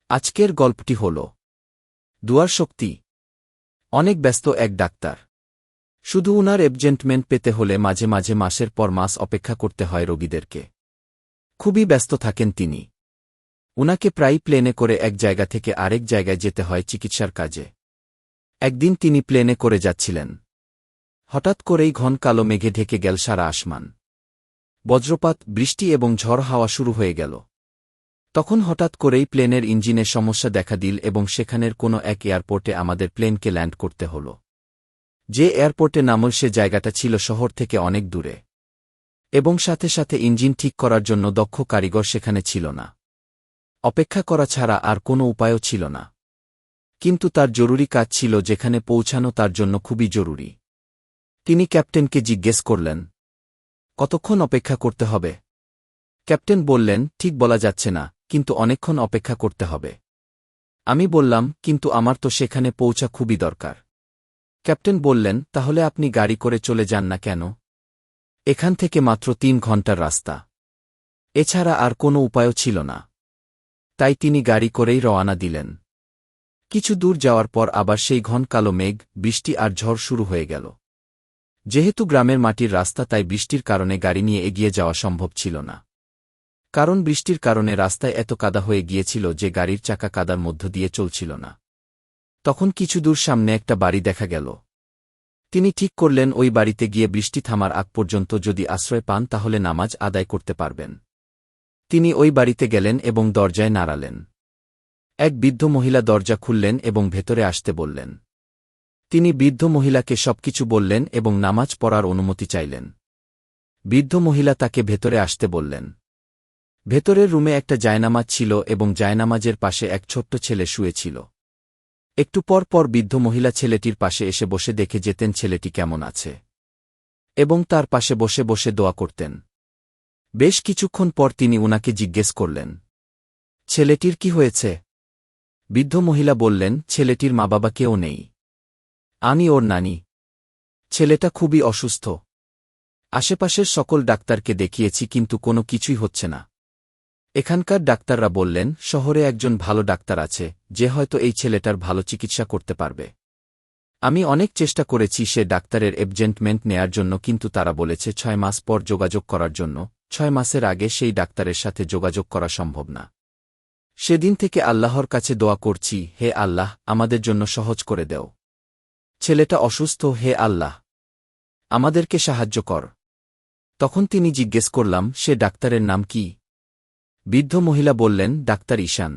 আজকের গল্পটি হল দুয়ার শক্তি। অনেক ব্যস্ত এক ডাক্তার। শুধু উনার অ্যাপয়েন্টমেন্ট পেতে হলে মাঝে মাঝে মাসের পর মাস অপেক্ষা করতে হয় রোগীদেরকে। খুবই ব্যস্ত থাকেন তিনি। উনাকে প্রায়ই প্লেনে করে এক জায়গা থেকে আরেক জায়গায় যেতে হয় চিকিৎসার কাজে। একদিন তিনি প্লেনে করে যাচ্ছিলেন। হঠাৎ করেই ঘন কালো মেঘে ঢেকে গেল সারা আসমান। বজ্রপাত, বৃষ্টি এবং ঝড় হাওয়া শুরু হয়ে গেল। তখন হঠাৎ করেই প্লেনের ইঞ্জিনের সমস্যা দেখা দিল এবং সেখানের কোনো এক এয়ারপোর্টে আমাদের প্লেনকে ল্যান্ড করতে হল। যে এয়ারপোর্টে নামল সে জায়গাটা ছিল শহর থেকে অনেক দূরে, এবং সাথে সাথে ইঞ্জিন ঠিক করার জন্য দক্ষ কারিগর সেখানে ছিল না। অপেক্ষা করা ছাড়া আর কোনো উপায়ও ছিল না। কিন্তু তার জরুরি কাজ ছিল যেখানে পৌঁছানো তার জন্য খুবই জরুরি। তিনি ক্যাপ্টেনকে জিজ্ঞেস করলেন, কতক্ষণ অপেক্ষা করতে হবে? ক্যাপ্টেন বললেন, ঠিক বলা যাচ্ছে না, কিন্তু অনেকক্ষণ অপেক্ষা করতে হবে। আমি বললাম, কিন্তু আমার তো সেখানে পৌঁছা খুবই দরকার। ক্যাপ্টেন বললেন, তাহলে আপনি গাড়ি করে চলে যান না কেন? এখান থেকে মাত্র ৩ ঘন্টার রাস্তা। এছাড়া আর কোনো উপায়ও ছিল না। তাই তিনি গাড়ি করেই রওয়ানা দিলেন। কিছু দূর যাওয়ার পর আবার সেই ঘন কালো মেঘ, বৃষ্টি আর ঝড় শুরু হয়ে গেল। যেহেতু গ্রামের মাটির রাস্তা, তাই বৃষ্টির কারণে গাড়ি নিয়ে এগিয়ে যাওয়া সম্ভব ছিল না। কারণ বৃষ্টির কারণে রাস্তায় এত কাদা হয়ে গিয়েছিল যে গাড়ির চাকা কাদার মধ্য দিয়ে চলছিল না। তখন কিছু দূর সামনে একটা বাড়ি দেখা গেল। তিনি ঠিক করলেন ওই বাড়িতে গিয়ে বৃষ্টি থামার আগ পর্যন্ত যদি আশ্রয় পান তাহলে নামাজ আদায় করতে পারবেন। তিনি ওই বাড়িতে গেলেন এবং দরজায় নাড়ালেন। এক বৃদ্ধ মহিলা দরজা খুললেন এবং ভেতরে আসতে বললেন। তিনি বৃদ্ধ মহিলাকে সবকিছু বললেন এবং নামাজ পড়ার অনুমতি চাইলেন। বৃদ্ধ মহিলা তাকে ভেতরে আসতে বললেন। ভেতরের রুমে একটা জায়নামাজ ছিল এবং জায়নামাজের পাশে এক ছোট্ট ছেলে শুয়েছিল। একটু পর পর বৃদ্ধ মহিলা ছেলেটির পাশে এসে বসে দেখে যেতেন ছেলেটি কেমন আছে, এবং তার পাশে বসে বসে দোয়া করতেন। বেশ কিছুক্ষণ পর তিনি উনাকে জিজ্ঞেস করলেন, ছেলেটির কি হয়েছে? বৃদ্ধ মহিলা বললেন, ছেলেটির মা বাবা কেউ নেই। আমি ওর নানি। ছেলেটা খুবই অসুস্থ। আশেপাশের সকল ডাক্তারকে দেখিয়েছি কিন্তু কোনো কিছুই হচ্ছে না। এখানকার ডাক্তাররা বললেন, শহরে একজন ভালো ডাক্তার আছে যে হয়তো এই ছেলেটার ভালো চিকিৎসা করতে পারবে। আমি অনেক চেষ্টা করেছি সে ডাক্তারের অ্যাপয়েন্টমেন্ট নেয়ার জন্য, কিন্তু তারা বলেছে ৬ মাস পর যোগাযোগ করার জন্য। ৬ মাসের আগে সেই ডাক্তারের সাথে যোগাযোগ করা সম্ভব না। সেদিন থেকে আল্লাহর কাছে দোয়া করছি, হে আল্লাহ, আমাদের জন্য সহজ করে দেও। ছেলেটা অসুস্থ, হে আল্লাহ, আমাদেরকে সাহায্য কর। তখন তিনি জিজ্ঞেস করলাম, সে ডাক্তারের নাম কি? বৃদ্ধ মহিলা বললেন, ডাক্তার ঈশান।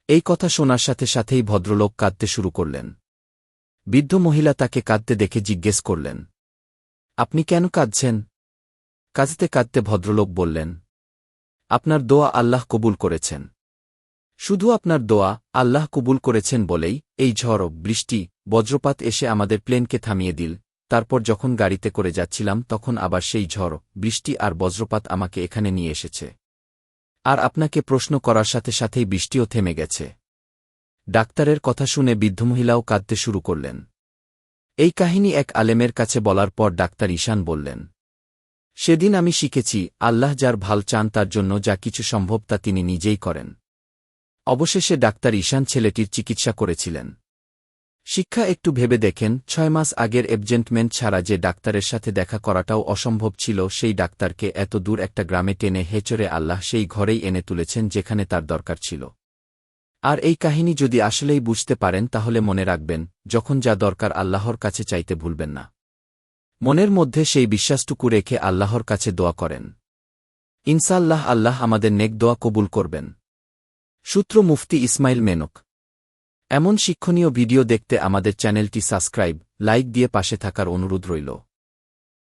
এই কথা শোনার সাথে সাথেই ভদ্রলোক কাঁদতে শুরু করলেন। বৃদ্ধ মহিলা তাকে কাঁদতে দেখে জিজ্ঞেস করলেন, আপনি কেন কাঁদছেন? কাঁদতে কাঁদতে ভদ্রলোক বললেন, আপনার দোয়া আল্লাহ কবুল করেছেন। শুধু আপনার দোয়া আল্লাহ কবুল করেছেন বলেই এই ঝড়, বৃষ্টি, বজ্রপাত এসে আমাদের প্লেনকে থামিয়ে দিল। তারপর যখন গাড়িতে করে যাচ্ছিলাম তখন আবার সেই ঝড়, বৃষ্টি আর বজ্রপাত আমাকে এখানে নিয়ে এসেছে। আর আপনাকে প্রশ্ন করার সাথে সাথেই বৃষ্টিও থেমে গেছে। ডাক্তারের কথা শুনে বৃদ্ধমহিলাও কাঁদতে শুরু করলেন। এই কাহিনী এক আলেমের কাছে বলার পর ডাক্তার ঈশান বললেন, সেদিন আমি শিখেছি, আল্লাহ যার ভাল চান তার জন্য যা কিছু সম্ভব তা তিনি নিজেই করেন। অবশেষে ডাক্তার ঈশান ছেলেটির চিকিৎসা করেছিলেন। শিক্ষা একটু ভেবে দেখেন, ৬ মাস আগের অ্যাপয়েন্টমেন্ট ছাড়া যে ডাক্তারের সাথে দেখা করাটাও অসম্ভব ছিল, সেই ডাক্তারকে এত দূর একটা গ্রামে টেনে হেঁচড়ে আল্লাহ সেই ঘরেই এনে তুলেছেন যেখানে তার দরকার ছিল। আর এই কাহিনী যদি আসলেই বুঝতে পারেন তাহলে মনে রাখবেন, যখন যা দরকার আল্লাহর কাছে চাইতে ভুলবেন না। মনের মধ্যে সেই বিশ্বাসটুকু রেখে আল্লাহর কাছে দোয়া করেন। ইনশাআল্লাহ আল্লাহ আমাদের নেক দোয়া কবুল করবেন। সূত্র মুফতি ইসমাইল মেনক। এমন শিক্ষণীয় ভিডিও দেখতে আমাদের চ্যানেলটি সাবস্ক্রাইব, লাইক দিয়ে পাশে থাকার অনুরোধ রইল।